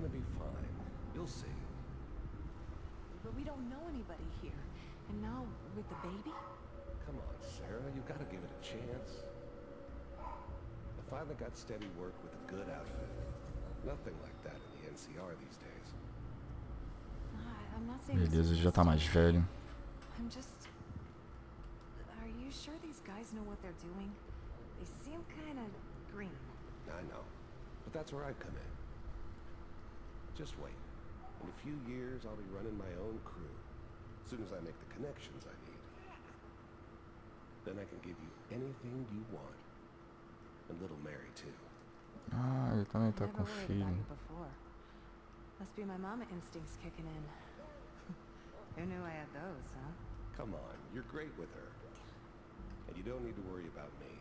gonna be fine. You'll see. But we don't know anybody here. And now, with the baby? Come on, Sarah, you've got to give it a chance. I finally got steady work with a good outfit. Nothing like that in the NCR these days. I'm not saying Beleza, já tá mais velho. I'm just... Are you sure these guys know what they're doing? They seem kind of green. I know, but that's where I come in. Just wait. In a few years, I'll be running my own crew. As soon as I make the connections I need. Then I can give you anything you want. And little Mary, too. Ah, ele também tá com filho. Must be my mama instincts kicking in. Who knew I had those, huh? Come on, you're great with her. And you don't need to worry about me.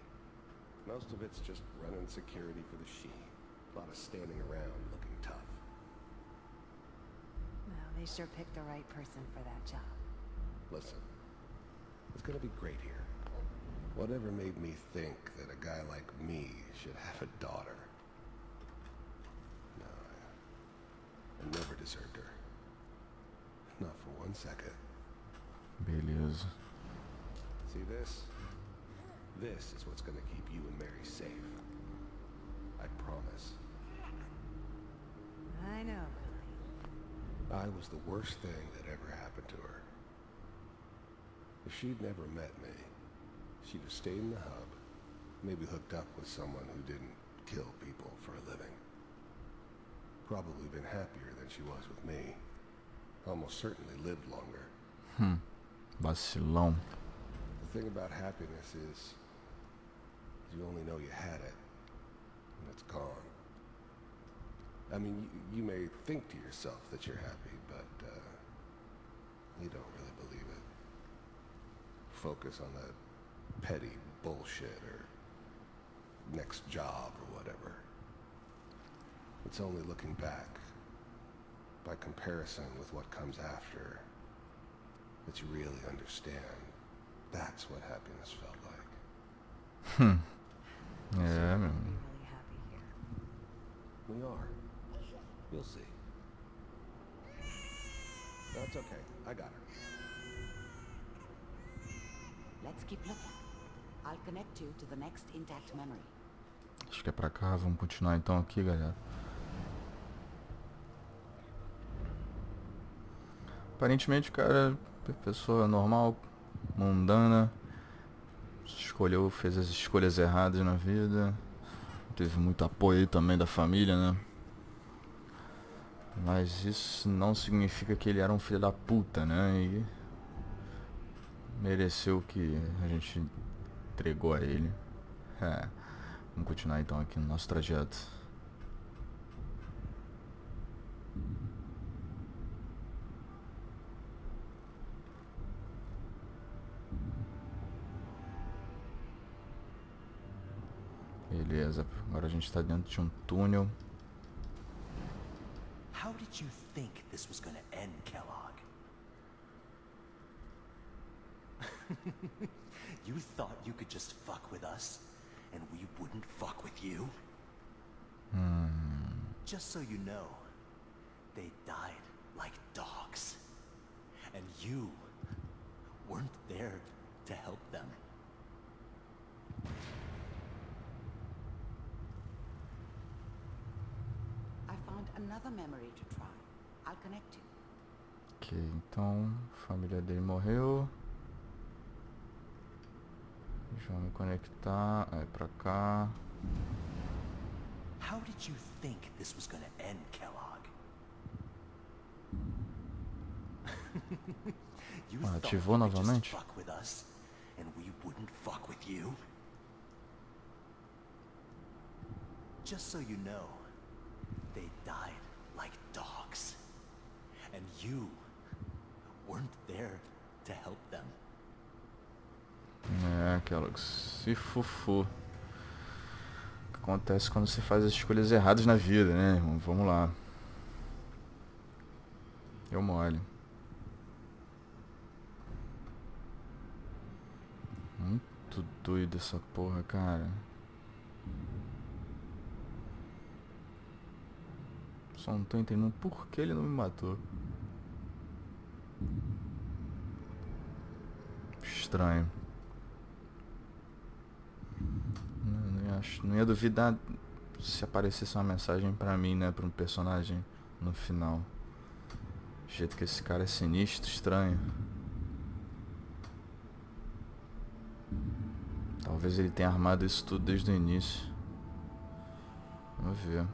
Most of it's just running security for the she. A lot of standing around looking tough. Well, they sure picked the right person for that job. Listen, it's gonna be great here. Whatever made me think that a guy like me should have a daughter? No, I never deserved her. Not for 1 second. Beleza. See this? This is what's gonna keep you and Mary safe. I promise. I know. I was the worst thing that ever happened to her. If she'd never met me, she'd have stayed in the hub, maybe hooked up with someone who didn't kill people for a living. Probably been happier than she was with me. Almost certainly lived longer. Vacilão. The thing about happiness is you only know you had it, and it's gone. I mean, you may think to yourself that you're happy, but you don't really believe it. Focus on that petty bullshit or next job or whatever. It's only looking back, by comparison with what comes after, that you really understand. That's what happiness felt like. É, meu. Really happy here. We are. You'll see. That's okay. I got her. Let's keep looking. I'll connect you to the next intact memory. Acho que é pra cá. Vamos continuar então aqui, galera. Aparentemente, cara, pessoa normal, mundana, escolheu, fez as escolhas erradas na vida. Teve muito apoio aí também da família, né? Mas isso não significa que ele era um filho da puta, né? E mereceu o que a gente entregou a ele. Vamos continuar então aqui no nosso trajeto. Beleza, agora a gente tá dentro de um túnel. How did you think this was gonna end, Kellogg? You thought you could just fuck with us, and we wouldn't fuck with you? Just so you know, they died like dogs. And you weren't there to help them. I found another memory to try. I'll connect you. Ok, então a família dele morreu. Deixa eu me conectar. É pra cá. How did you think this was gonna end, Kellogg? You thought ativou you could just novamente? fuck with us, and we wouldn't fuck with you? Just so you know, they died like dogs. And you weren't there to help them. É, Kellogg, se fufu. O que acontece quando você faz as escolhas erradas na vida, né, irmão? Vamos lá. Eu mole. Muito doido essa porra, cara. Só não tô entendendo por que ele não me matou. Estranho. Não ia duvidar se aparecesse uma mensagem pra mim, né? Pra um personagem no final. Do jeito que esse cara é sinistro, estranho. Talvez ele tenha armado isso tudo desde o início. Vamos ver.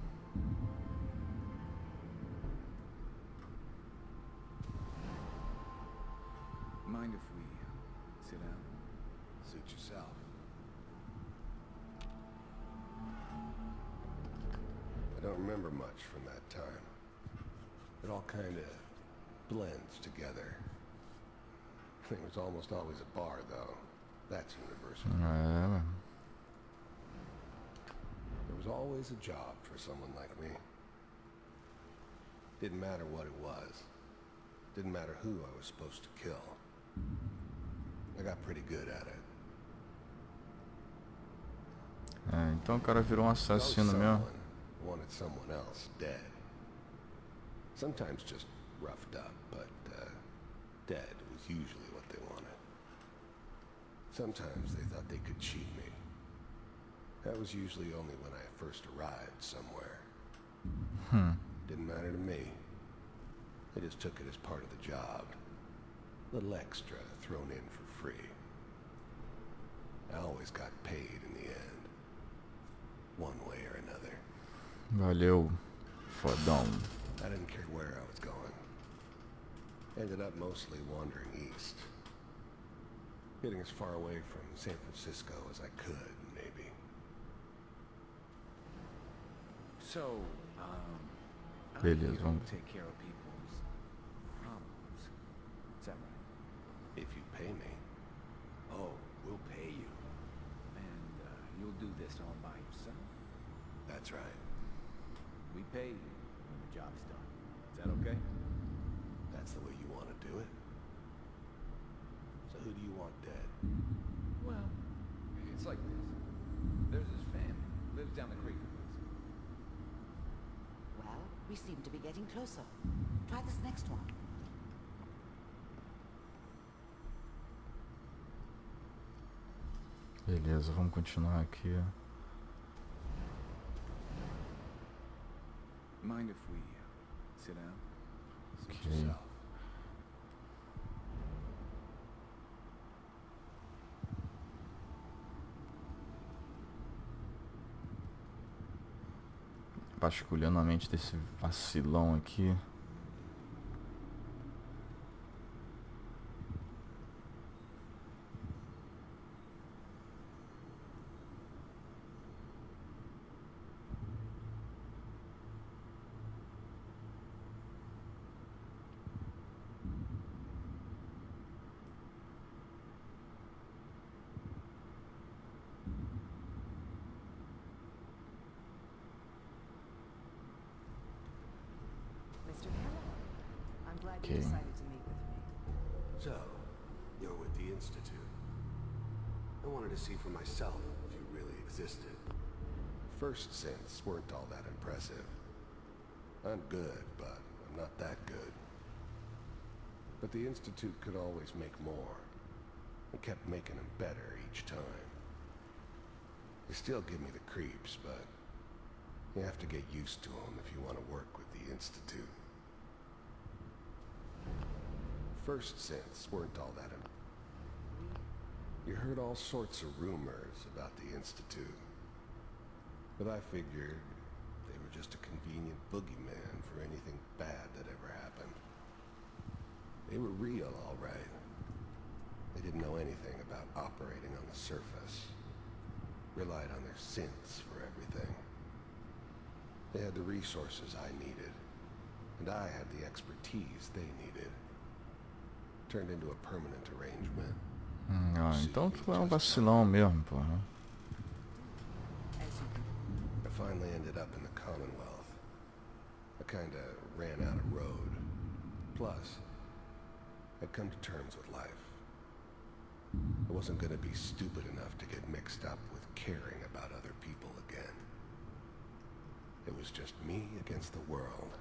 Mind if we sit down? Suit yourself. I don't remember much from that time. It all kind of blends together. It was almost always a bar, though. That's universal. É, mano. There was always a job for someone like me. Didn't matter what it was. Didn't matter who I was supposed to kill. I got pretty good at it. É, então o cara virou um assassino mesmo. Someone wanted someone else dead. Sometimes just roughed up, but dead was usually what they wanted. Sometimes they thought they could cheat me. That was usually only when I first arrived somewhere. Didn't matter to me. They just took it as part of the job. A little extra thrown in for free. I always got paid in the end. One way or another. Valeu, fodão. I didn't care where I was going. Ended up mostly wandering east. Getting as far away from San Francisco as I could, maybe. So, Beleza, you vamos. take care of people's problems. Is that right? If you pay me. Oh, we'll pay you. And you'll do this all by yourself? That's right. We pay you when the job's done. Is that okay? That's the way you want to do it. So who do you want dead? Well, it's like this. There's this family, lives down the creek from us. Well, we seem to be getting closer. Try this next one. Beleza, vamos continuar aqui. Mind if we sit down? Suit Okay. yourself. Vasculhando a mente desse vacilão aqui. Mr. Cameron, I'm glad Okay. you decided to meet with me. So, you're with the Institute. I wanted to see for myself if you really existed. First synths weren't all that impressive. I'm good, but I'm not that good. But the Institute could always make more, and kept making them better each time. They still give me the creeps, but you have to get used to them if you want to work with the Institute. First synths weren't all that You heard all sorts of rumors about the Institute. But I figured they were just a convenient boogeyman for anything bad that ever happened. They were real, all right. They didn't know anything about operating on the surface. Relied on their synths for everything. They had the resources I needed, and I had the expertise they needed. Turned into a permanent arrangement. Ah, então tu é um vacilão mesmo, porra. I finally ended up in the Commonwealth. I kinda ran out of road. Plus, I'd come to terms with life. I wasn't gonna be stupid enough to get mixed up with caring about other people again. It was just me against the world.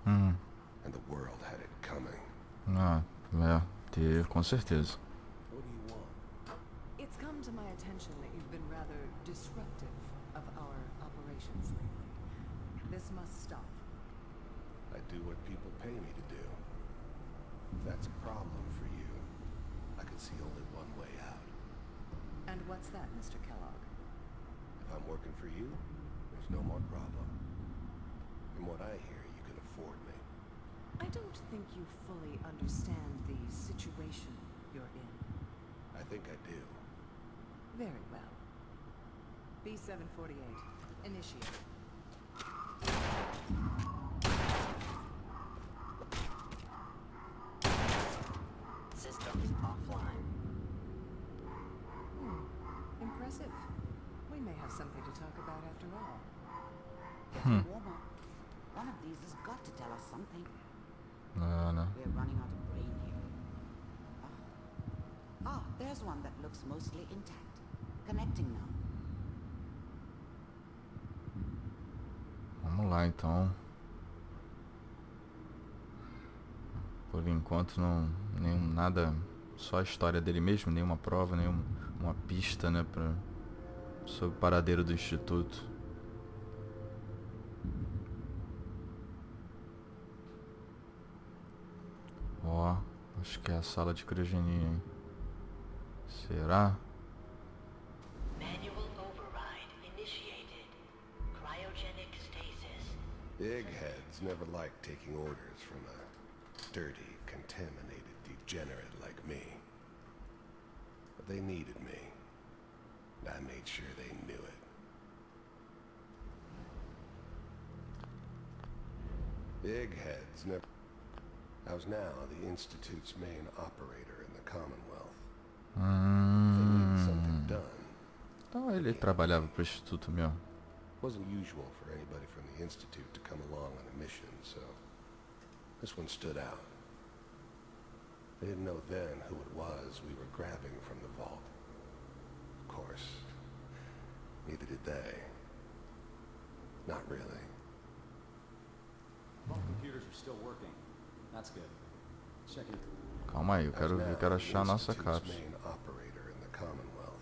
Hum. And the world had it coming. Ah, com certeza. What do you want? It's come to my attention that you've been rather disruptive of our operations lately. This must stop. I do what people pay me to do. If that's a problem for you, I can see only one way out. And what's that, Mr. Kellogg? If I'm working for you, there's no more problem. From what I hear, you can afford me. I don't think you fully understand the situation you're in. I think I do. Very well. B-748, initiate. Systems offline. Impressive. We may have something to talk about after all. Getting warmer. One of these has got to tell us something. No. We're running out of brain here. There's one that looks mostly intact. Connecting now. Vamos lá então. Por enquanto nada, só a história dele mesmo, nenhuma prova, nenhuma pista, né, sobre o paradeiro do instituto. Ó, acho que é a sala de criogenia, hein? Será? Manual override initiated. Cryogenic stasis. Eggheads never liked taking orders from a dirty, contaminated degenerate like me. But they needed me. And I made sure they knew it. Eggheads never... I was now the Institute's main operator in the Commonwealth. They needed something done. Então ele trabalhava pro instituto mesmo. Wasn't usual for anybody from the Institute to come along on a mission, so this one stood out. They didn't know then who it was we were grabbing from the vault. Of course, neither did they. Not really. Vault computers are still working. That's good. Checking. Calma aí, eu quero achar a nossa Institute's cápsula. main operator in the Commonwealth.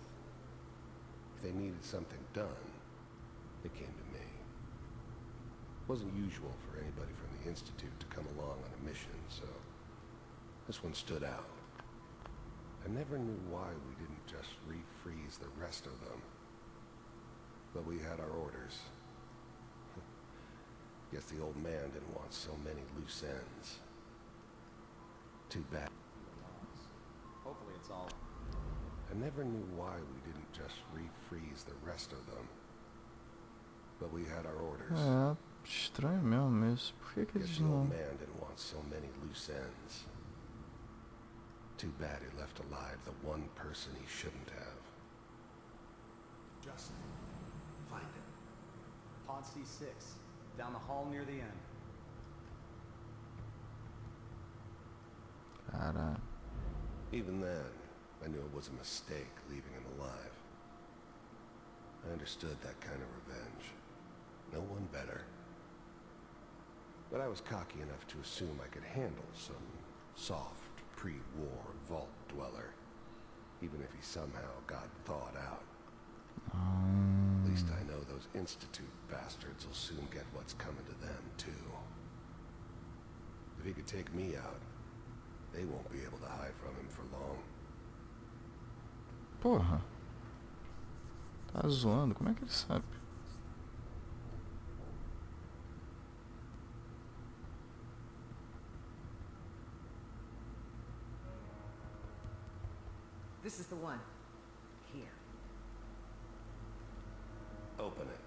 If they needed something done, they came to me. Wasn't usual for anybody from the Institute to come along on a mission, so this one stood out. I never knew why we didn't just refreeze the rest of them. But we had our orders. Guess the old man didn't want so many loose ends. Too bad. Hopefully it's all. I never knew why we didn't just refreeze the rest of them. But we had our orders. É, estranho mesmo isso. Por que Guess eles the não... old man didn't want so many loose ends. Too bad he left alive the one person he shouldn't have. Justin. Find it. Pod C6. Down the hall near the end. Caralho. Even then, I knew it was a mistake leaving him alive. I understood that kind of revenge. No one better. But I was cocky enough to assume I could handle some soft, pre-war vault dweller, even if he somehow got thawed out. At least I know those Institute bastards will soon get what's coming to them, too. If he could take me out, they won't be able to hide from him for long. Porra. Tá zoando, como é que ele sabe? This is the one. Here. Open it.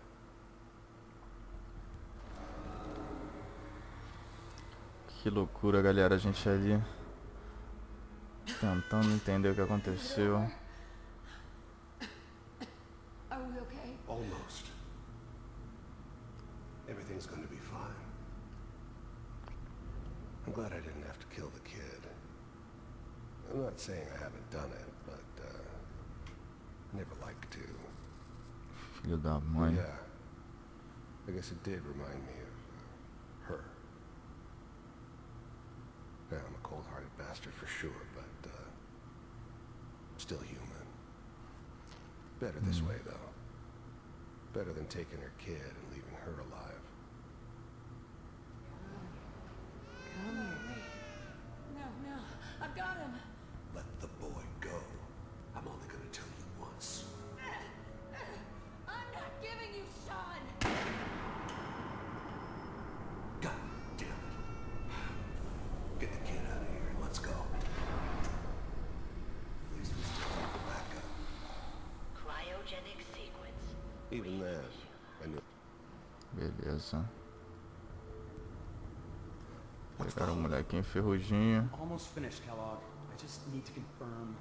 Que loucura, galera, a gente ali tentando entender o que aconteceu. Are we okay? Almost. Everything's going to be fine. I'm glad I didn't have to kill the kid. I'm not saying I haven't done it, but I never liked to. Filho da mãe. Yeah. I guess it did remind me of her. Yeah, I'm a cold-hearted bastard for sure, but still human. Better this way, though. Better than taking her kid and leaving her alive. Come here. No, I've got him. Let the boy go. I'm only gonna tell you once. I'm not giving you Sean. God damn it. Get the kid out of here and let's go. At least we still have the backup. Cryogenic sequence. Even then, I knew. Beleza. Pegaram o molequinho ferrugem. Almost finished, Kellogg. I just need to confirm